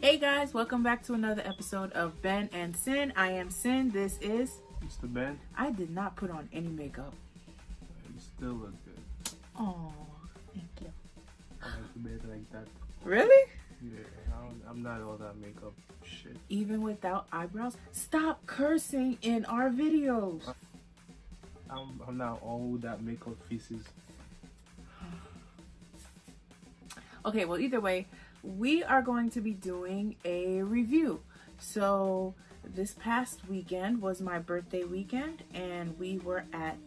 Hey guys, welcome back to another episode of Ben and Sin. I am Sin. This is Mr. Ben. I did not put on any makeup. You still look good. Oh, thank you. I like the bed like that. Really? Yeah, I'm not all that makeup shit. Even without eyebrows? Stop cursing in our videos. I'm not all that makeup faces. Okay, well, either way, we are going to be doing a review. So this past weekend was my birthday weekend, and we were at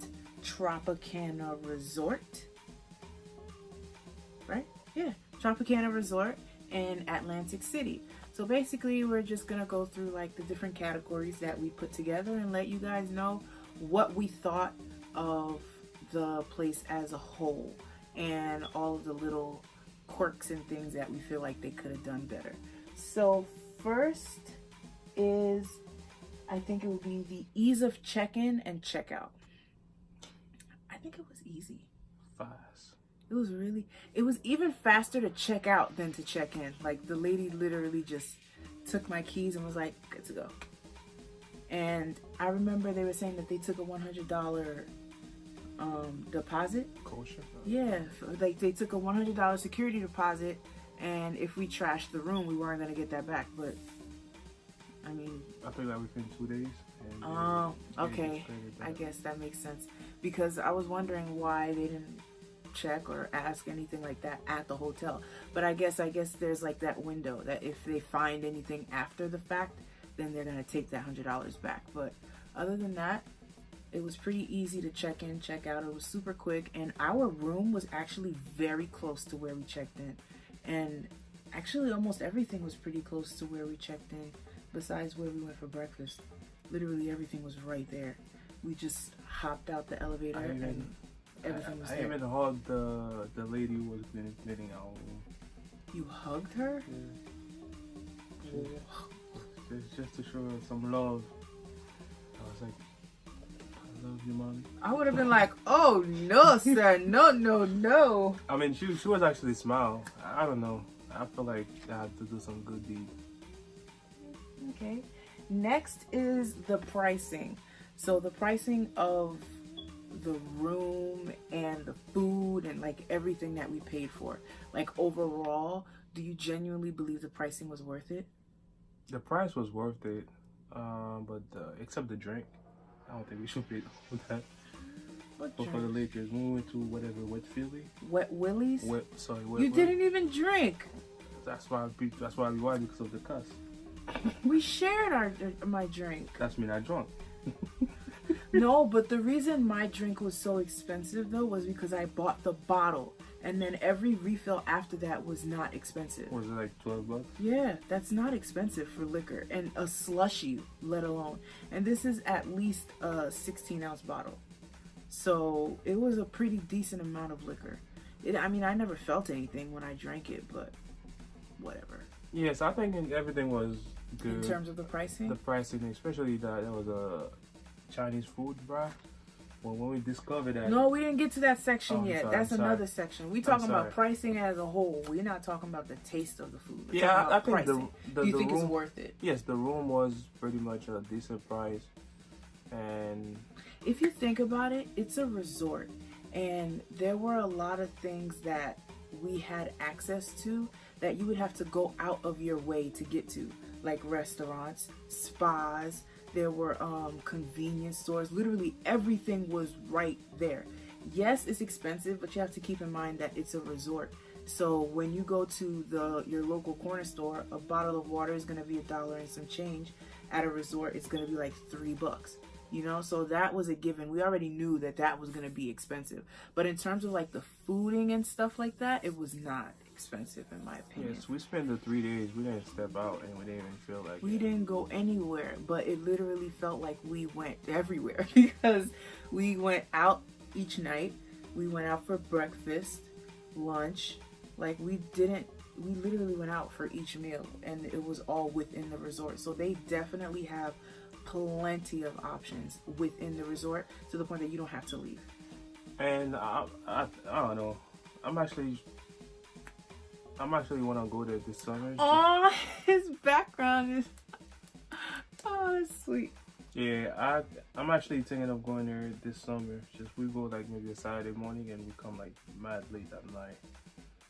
Tropicana Resort. Right? Yeah, Tropicana Resort in Atlantic City. So basically, we're just gonna go through like the different categories that we put together and let you guys know what we thought of the place as a whole and all of the little quirks and things that we feel like they could have done better. So first is, I think it would be the ease of check-in and check-out. I think it was easy. Fast. It was even faster to check out than to check in. Like the lady literally just took my keys and was like, good to go. And I remember they were saying that they took a $100 deposit. Kosher? Yeah, like they took a $100 security deposit, and if we trashed the room, we weren't gonna get that back. But I mean, I think that within 2 days. Oh, okay. I guess that makes sense, because I was wondering why they didn't check or ask anything like that at the hotel. But I guess there's like that window that if they find anything after the fact, then they're gonna take that $100 back. But other than that, it was pretty easy to check in, check out. It was super quick, and our room was actually very close to where we checked in. And actually almost everything was pretty close to where we checked in, besides where we went for breakfast. Literally everything was right there. We just hopped out the elevator and everything was there. I even hugged the lady who was knitting our room. You hugged her? Yeah. Just to show her some love. I was like, I love you, mommy. I would have been like, oh no, sir, no. I mean, she was actually smiling. I don't know. I feel like I have to do some good deed. Okay. Next is the pricing. So the pricing of the room and the food and like everything that we paid for. Like overall, do you genuinely believe the pricing was worth it? The price was worth it, but except the drink. I don't think we should pay for that. What but drink? for the Lakers, when we went to whatever, Wet Philly? Wet Willie's? You didn't even drink. That's why we won, because of the cuss. We shared my drink. That's me not drunk. No, but the reason my drink was so expensive though was because I bought the bottle, and then every refill after that was not expensive. Was it like $12? Yeah, that's not expensive for liquor, and a slushie, let alone. And this is at least a 16-ounce bottle. So it was a pretty decent amount of liquor. I mean, I never felt anything when I drank it, but whatever. Yes, I think everything was good. In terms of the pricing? The pricing, especially that was a Chinese food, bruh. Well, when we discovered that... No, we didn't get to that section yet. Sorry, That's another section. We talking about pricing as a whole. We're not talking about the taste of the food. We're yeah, I think pricing. Do you think room, it's worth it? Yes, the room was pretty much a decent price. And if you think about it, it's a resort. And there were a lot of things that we had access to that you would have to go out of your way to get to. Like restaurants, spas, there were convenience stores. Literally everything was right there. Yes, it's expensive, but you have to keep in mind that it's a resort. So when you go to your local corner store, a bottle of water is going to be $1 and some change. At a resort, it's going to be like $3. You know, so that was a given. We already knew that was going to be expensive. But in terms of like the fooding and stuff like that, it was not expensive in my opinion. Yes, we spent the 3 days. We didn't step out and we didn't even feel like we didn't go anywhere, but it literally felt like we went everywhere because we went out each night. We went out for breakfast, lunch. Like we literally went out for each meal, and it was all within the resort. So they definitely have plenty of options within the resort to the point that you don't have to leave. And I don't know. I'm actually I'm actually want to go there this summer. Oh, his background is... Oh, that's sweet. Yeah, I'm actually thinking of going there this summer. Just we go like maybe a Saturday morning and we come like mad late at night.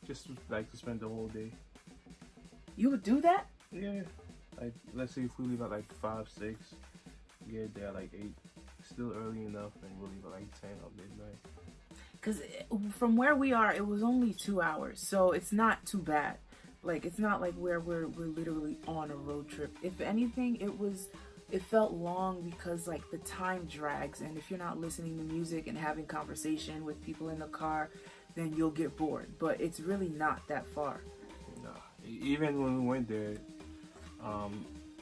Just like to spend the whole day. You would do that? Yeah. Like let's say if we leave at like 5, 6, get there at like 8. Still early enough, and we'll leave at like 10 or midnight. Because from where we are, it was only 2 hours, so it's not too bad. Like, it's not like where we're literally on a road trip. If anything, it felt long because like the time drags, and if you're not listening to music and having conversation with people in the car, then you'll get bored. But it's really not that far. No, even when we went there,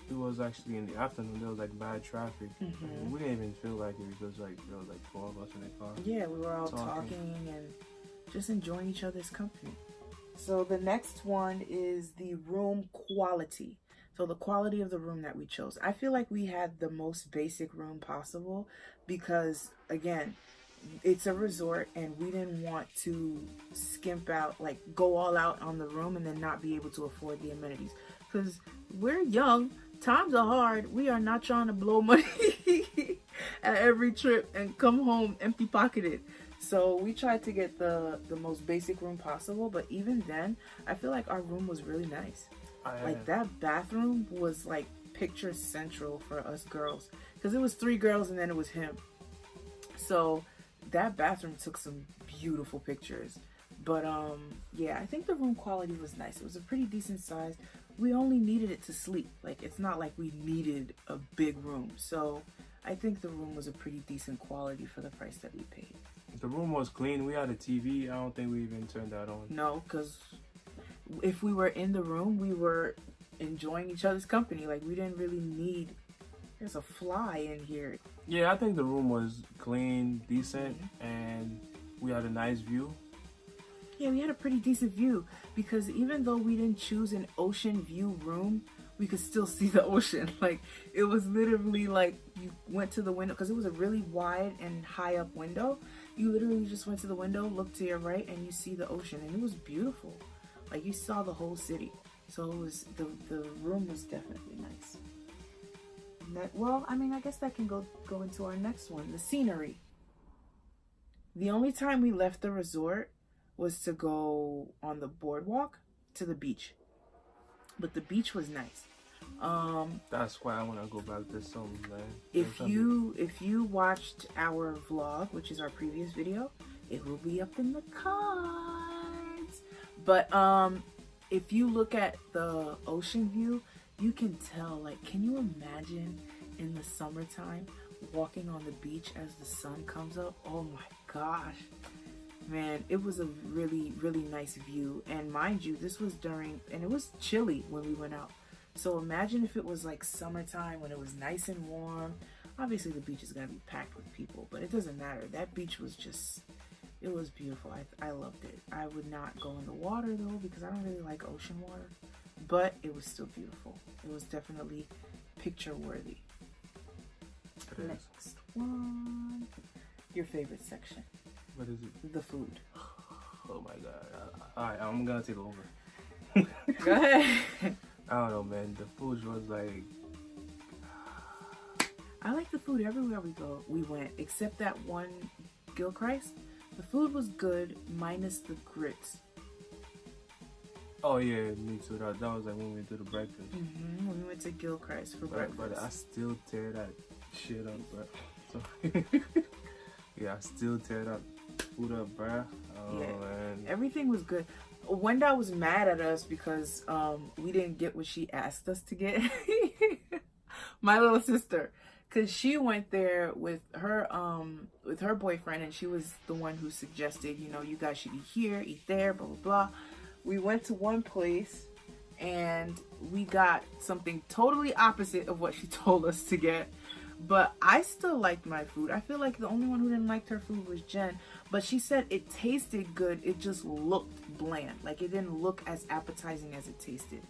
it was actually in the afternoon. There was like bad traffic. Mm-hmm. We didn't even feel like it because like there was like 4 of us in the car. Yeah, we were all talking and just enjoying each other's company. So the next one is the room quality. So the quality of the room that we chose. I feel like we had the most basic room possible because, again, it's a resort and we didn't want to skimp out, like go all out on the room and then not be able to afford the amenities. Because we're young, times are hard. We are not trying to blow money at every trip and come home empty pocketed. So we tried to get the most basic room possible, but even then, I feel like our room was really nice. Like that bathroom was like picture central for us girls, because it was 3 girls and then it was him. So that bathroom took some beautiful pictures. But yeah, I think the room quality was nice. It was a pretty decent size. We only needed it to sleep. Like, it's not like we needed a big room. So I think the room was a pretty decent quality for the price that we paid. The room was clean. We had a TV. I don't think we even turned that on. No, because if we were in the room, we were enjoying each other's company. Like, we didn't really need... There's a fly in here. Yeah, I think the room was clean, decent, and we had a nice view. Yeah, we had a pretty decent view, because even though we didn't choose an ocean view room, we could still see the ocean. Like, it was literally like you went to the window, because it was a really wide and high up window. You literally just went to the window, looked to your right, and you see the ocean, and it was beautiful. Like, you saw the whole city. So it was, the room was definitely nice. Well, I mean, I guess that can go into our next one, the scenery. The only time we left the resort was to go on the boardwalk to the beach, but the beach was nice. That's why I want to go back this summer, man. If you watched our vlog, which is our previous video, it will be up in the cards. But if you look at the ocean view, you can tell, like, can you imagine in the summertime walking on the beach as the sun comes up? Oh my gosh. Man, it was a really, really nice view. And mind you, this was and it was chilly when we went out. So imagine if it was like summertime when it was nice and warm. Obviously the beach is going to be packed with people, but it doesn't matter. That beach was just, it was beautiful. I loved it. I would not go in the water though, because I don't really like ocean water, but it was still beautiful. It was definitely picture worthy. Next one. Your favorite section. What is it? The food. Oh my god. Alright, I'm gonna take over. Go ahead. I don't know, man. The food was like... I like the food everywhere we went, except that one Gilchrist. The food was good, minus the grits. Oh yeah, me too. That was like when we did the breakfast. When we went to Gilchrist for breakfast. But I still tear that shit up, bro. So yeah, I still tear that food up, bro. Oh, yeah. Man. Everything was good. Wenda was mad at us because we didn't get what she asked us to get. My little sister, because she went there with her boyfriend, and she was the one who suggested, you know, you guys should eat here, eat there, blah blah blah. We went to one place and we got something totally opposite of what she told us to get. But I still liked my food. I feel like the only one who didn't like her food was Jen. But she said it tasted good. It just looked bland. Like, it didn't look as appetizing as it tasted.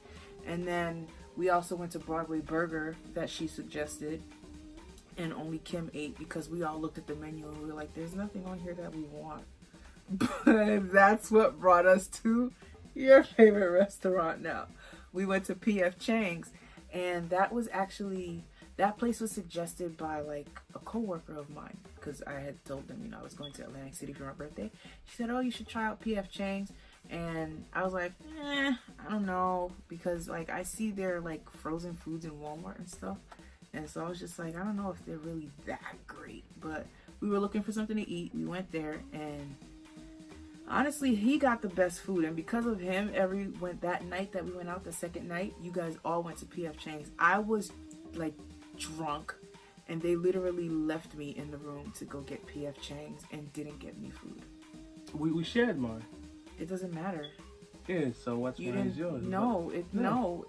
And then we also went to Broadway Burger that she suggested. And only Kim ate because we all looked at the menu and we were like, there's nothing on here that we want. But that's what brought us to Your favorite restaurant now. We went to PF Chang's, and that place was suggested by like a coworker of mine, because I had told them, I was going to Atlantic City for my birthday. She said, "Oh, you should try out PF Chang's." And I was like, I don't know, because like I see their like frozen foods in Walmart and stuff. And so I was just like, I don't know if they're really that great. But we were looking for something to eat. We went there, and honestly, he got the best food. And because of him, that night that we went out, the second night, you guys all went to PF Chang's. I was like drunk, and they literally left me in the room to go get PF Chang's and didn't get me food. We shared mine. It doesn't matter. Yeah, so what's mine is yours. No,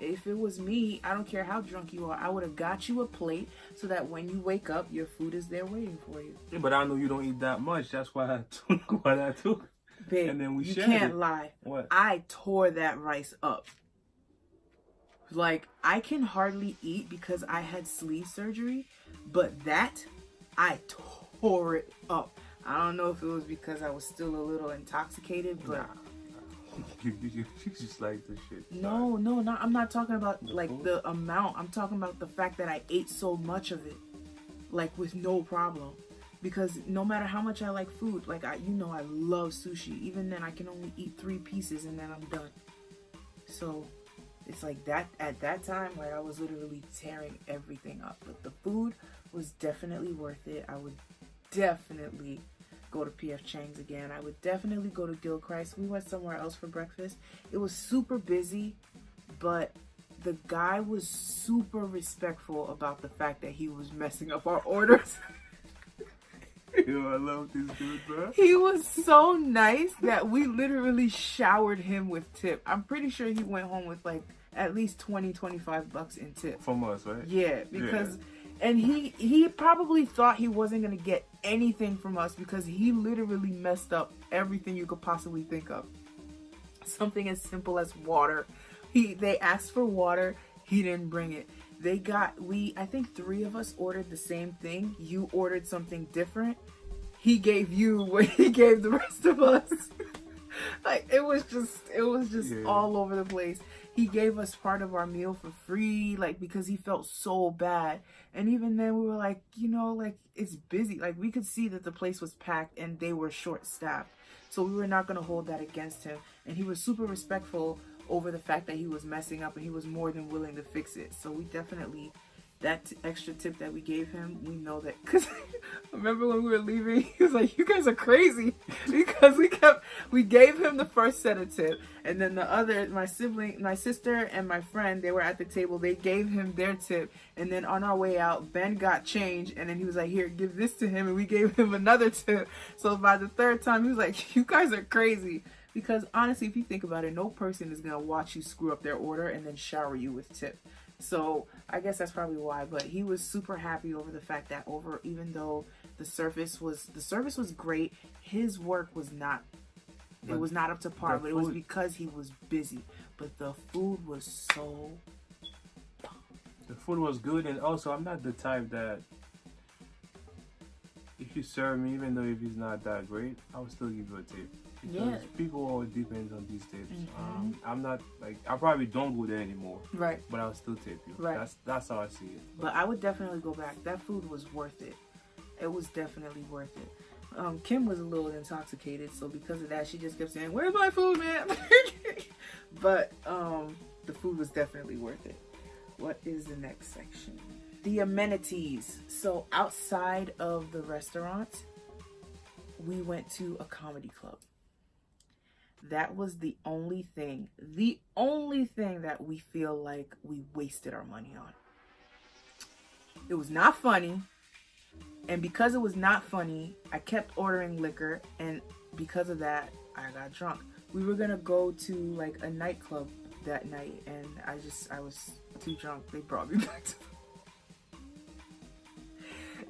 if it was me, I don't care how drunk you are, I would have got you a plate so that when you wake up, your food is there waiting for you. Yeah, but I know you don't eat that much. That's why I took what I took. Babe, and then we you shared can't it. lie. What? I tore that rice up. Like, I can hardly eat because I had sleeve surgery, but that, I tore it up. I don't know if it was because I was still a little intoxicated, but... Nah. You just like this shit. No, I'm not talking about like the amount. I'm talking about the fact that I ate so much of it, like with no problem. Because no matter how much I like food, like I love sushi. Even then, I can only eat 3 pieces and then I'm done. So it's like that at that time, like I was literally tearing everything up. But the food was definitely worth it. I would definitely go to PF Chang's again. I would definitely go to Gilchrist. We went somewhere else for breakfast. It was super busy, but the guy was super respectful about the fact that he was messing up our orders. Yo, I love this dude, bro. He was so nice that we literally showered him with tip. I'm pretty sure he went home with like at least $20-25 in tip. From us, right? Yeah, because... Yeah. And he probably thought he wasn't going to get anything from us because he literally messed up everything you could possibly think of. Something as simple as water. They asked for water. He didn't bring it. I think 3 of us ordered the same thing. You ordered something different. He gave you what he gave the rest of us. Like, it was just yeah, all over the place. He gave us part of our meal for free, like, because he felt so bad. And even then we were like, like, it's busy. Like, we could see that the place was packed and they were short-staffed. So we were not going to hold that against him. And he was super respectful over the fact that he was messing up, and he was more than willing to fix it. So we definitely, that extra tip that we gave him, we know that, because remember when we were leaving, he was like, "You guys are crazy," because we gave him the first set of tip, and then the other, my sister and my friend, they were at the table, they gave him their tip, and then on our way out, Ben got change, and then he was like, "Here, give this to him," and we gave him another tip. So by the third time, he was like, "You guys are crazy." Because honestly, if you think about it, no person is gonna watch you screw up their order and then shower you with tip. So I guess that's probably why. But he was super happy over the fact that even though the service was great, his work was not. It was not up to par. But it was because he was busy. But the food was so. The food was good, and also I'm not the type that if you serve me, even though if it's not that great, I will still give you a tip. Because people always depend on these tips. Mm-hmm. I'm not like, I probably don't go there anymore. Right. But I'll still tip you. Right. That's how I see it. But I would definitely go back. That food was worth it. It was definitely worth it. Kim was a little intoxicated, so because of that, she just kept saying, "Where's my food, man?" But the food was definitely worth it. What is the next section? The amenities. So outside of the restaurant, we went to a comedy club. That was the only thing that we feel like we wasted our money on. It was not funny. And because it was not funny, I kept ordering liquor. And because of that, I got drunk. We were going to go to like a nightclub that night. And I was too drunk. They brought me back to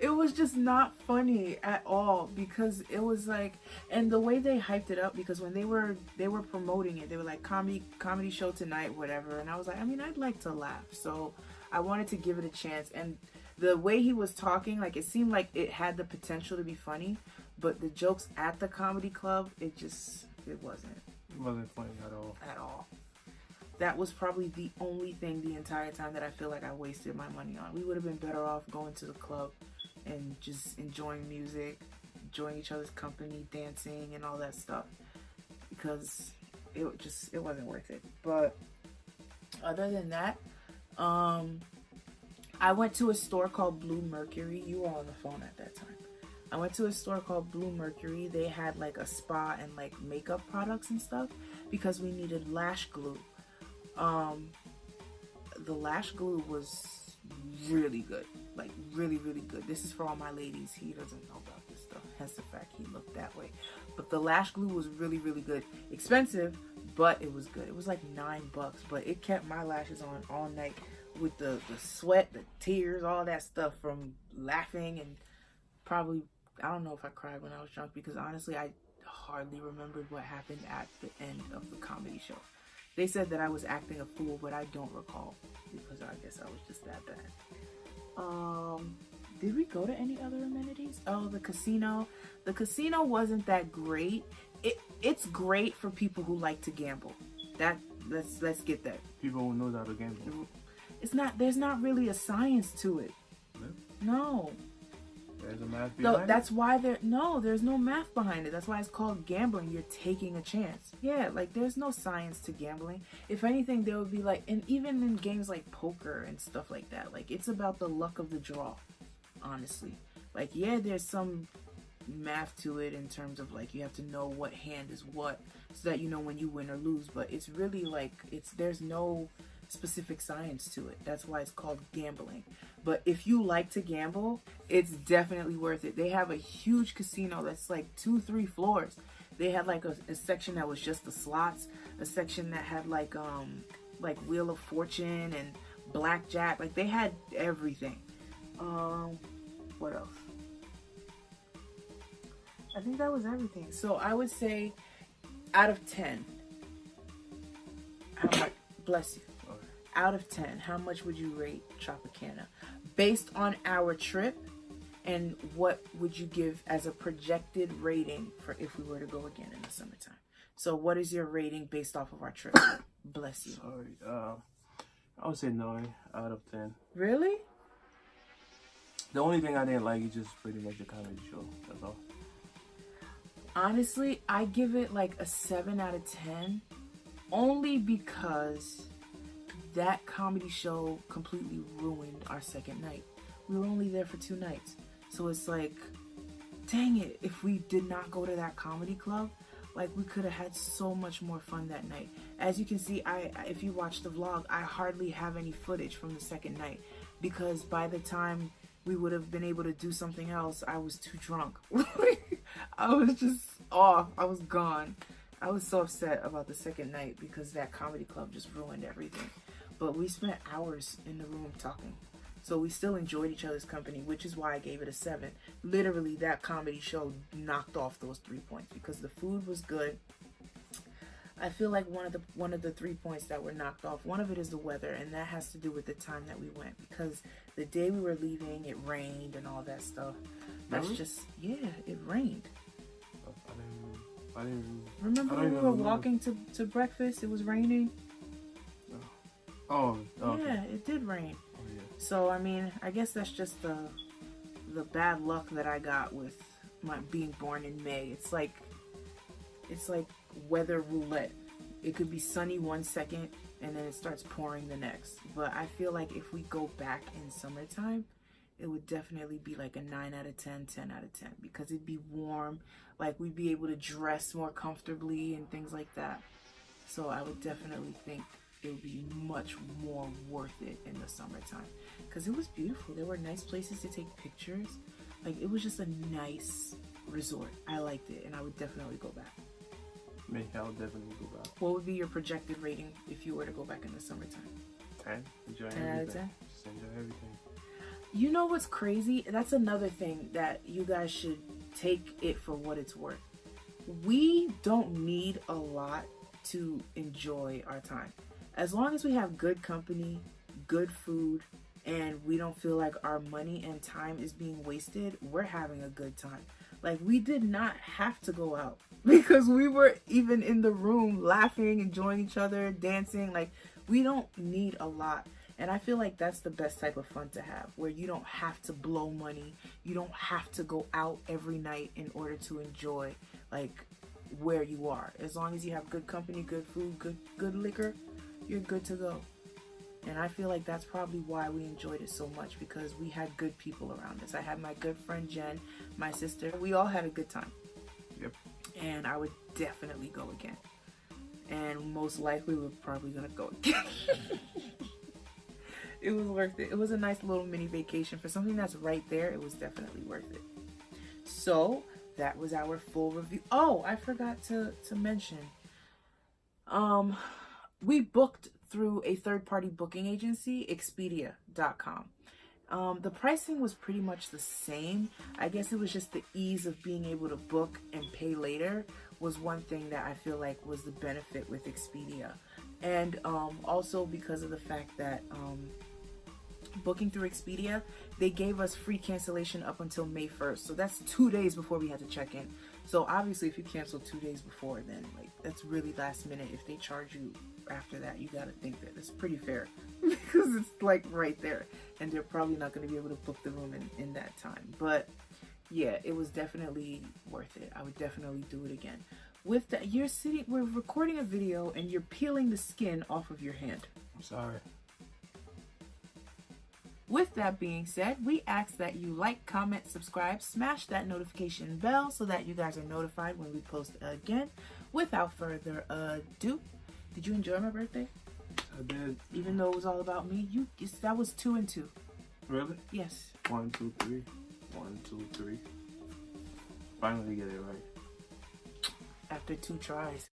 it was just not funny at all, because it was like, and the way they hyped it up, because when they were promoting it, they were like, comedy show tonight, whatever, and I was like, I mean, I'd like to laugh, so I wanted to give it a chance. And the way he was talking, like, it seemed like it had the potential to be funny, but the jokes at the comedy club, it wasn't. It wasn't funny at all. At all. That was probably the only thing the entire time that I feel like I wasted my money on. We would have been better off going to the club and just enjoying music, enjoying each other's company, dancing, and all that stuff. Because it wasn't worth it. But other than that, I went to a store called Blue Mercury. You were on the phone at that time. I went to a store called Blue Mercury. They had like a spa and like makeup products and stuff because we needed lash glue. The lash glue was really good, like really, really good. This is for all my ladies. He doesn't know about this stuff, hence the fact he looked that way. But the lash glue was really, really good. Expensive, but it was good. It was like $9, but it kept my lashes on all night with the sweat, the tears, all that stuff from laughing, and probably, I don't know if I cried when I was drunk, because honestly I hardly remembered what happened at the end of the comedy show. They said that I was acting a fool, but I don't recall, because I guess I was just that bad. Did we go to any other amenities? Oh, the casino. The casino wasn't that great. It's great for people who like to gamble. Let's get that. People who know how to gamble. There's not really a science to it. No. There's a math behind it? That's why there's no math behind it. That's why it's called gambling. You're taking a chance. Yeah, like there's no science to gambling. If anything, there would be like, and even in games like poker and stuff like that, like it's about the luck of the draw, honestly. Like, yeah, there's some math to it in terms of like you have to know what hand is what so that you know when you win or lose, but it's really like there's no specific science to it. That's why it's called gambling. But if you like to gamble, it's definitely worth it. They have a huge casino that's like 2-3 floors. They had like a section that was just the slots, a section that had like Wheel of Fortune and blackjack. Like they had everything. What else? I think that was everything. So I would say out of 10, how much, bless you. Out of 10, how much would you rate Tropicana? Based on our trip, and what would you give as a projected rating for if we were to go again in the summertime? So what is your rating based off of our trip? Bless you. Sorry. I would say 9 out of 10. Really? The only thing I didn't like is just pretty much the comedy show. That's all. Honestly, I give it like a 7 out of 10. Only because that comedy show completely ruined our second night. We were only there for 2 nights. So it's like, dang it, if we did not go to that comedy club, like we could have had so much more fun that night. As you can see, if you watch the vlog, I hardly have any footage from the second night, because by the time we would have been able to do something else, I was too drunk. I was just off. I was gone. I was so upset about the second night because that comedy club just ruined everything. But we spent hours in the room talking. So we still enjoyed each other's company, which is why I gave it a 7. Literally, that comedy show knocked off those 3 points because the food was good. I feel like one of the 3 points that were knocked off, one of it is the weather, and that has to do with the time that we went, because the day we were leaving, it rained and all that stuff. That's really? just, yeah, it rained. I didn't Remember when we were walking to breakfast? It was raining. Oh, okay. Yeah, it did rain. Oh, yeah. So I mean, I guess that's just the bad luck that I got with my being born in May. It's like weather roulette. It could be sunny 1 second and then it starts pouring the next. But I feel like if we go back in summertime, it would definitely be like a 9 out of 10, 10 out of 10, because it'd be warm. Like we'd be able to dress more comfortably and things like that. So I would definitely think it would be much more worth it in the summertime, because it was beautiful. There were nice places to take pictures. Like it was just a nice resort. I liked it, and I would definitely go back. I would definitely go back. What would be your projected rating if you were to go back in the summertime? 10. Enjoy 10 out of 10? Just enjoy everything. You know what's crazy? That's another thing that you guys should take it for what it's worth. We don't need a lot to enjoy our time. As long as we have good company, good food, and we don't feel like our money and time is being wasted, we're having a good time. Like, we did not have to go out because we were even in the room laughing, enjoying each other, dancing. Like, we don't need a lot. And I feel like that's the best type of fun to have, where you don't have to blow money. You don't have to go out every night in order to enjoy, like, where you are. As long as you have good company, good food, good liquor, you're good to go. And I feel like that's probably why we enjoyed it so much, because we had good people around us. I had my good friend Jen, my sister. We all had a good time. Yep. And I would definitely go again. And most likely we're probably gonna go again. It was worth it. It was a nice little mini vacation. For something that's right there, it was definitely worth it. So that was our full review. Oh, I forgot to mention. We booked through a third-party booking agency, Expedia.com. The pricing was pretty much the same. I guess it was just the ease of being able to book and pay later was one thing that I feel like was the benefit with Expedia. And also because of the fact that booking through Expedia, they gave us free cancellation up until May 1st. So that's 2 days before we had to check in. So obviously if you cancel 2 days before, then like that's really last minute. If they charge you after that, you gotta think that it's pretty fair because it's like right there, and they're probably not going to be able to book the room in that time. But yeah, it was definitely worth it. I would definitely do it again. With that, we're recording a video and you're peeling the skin off of your hand. I'm sorry. With that being said, we ask that you like, comment, subscribe, smash that notification bell so that you guys are notified when we post again. Without further ado, did you enjoy my birthday? I did. Even though it was all about me, that was 2 and 2. Really? Yes. 1, 2, 3. 1, 2, 3. Finally get it right. After 2 tries.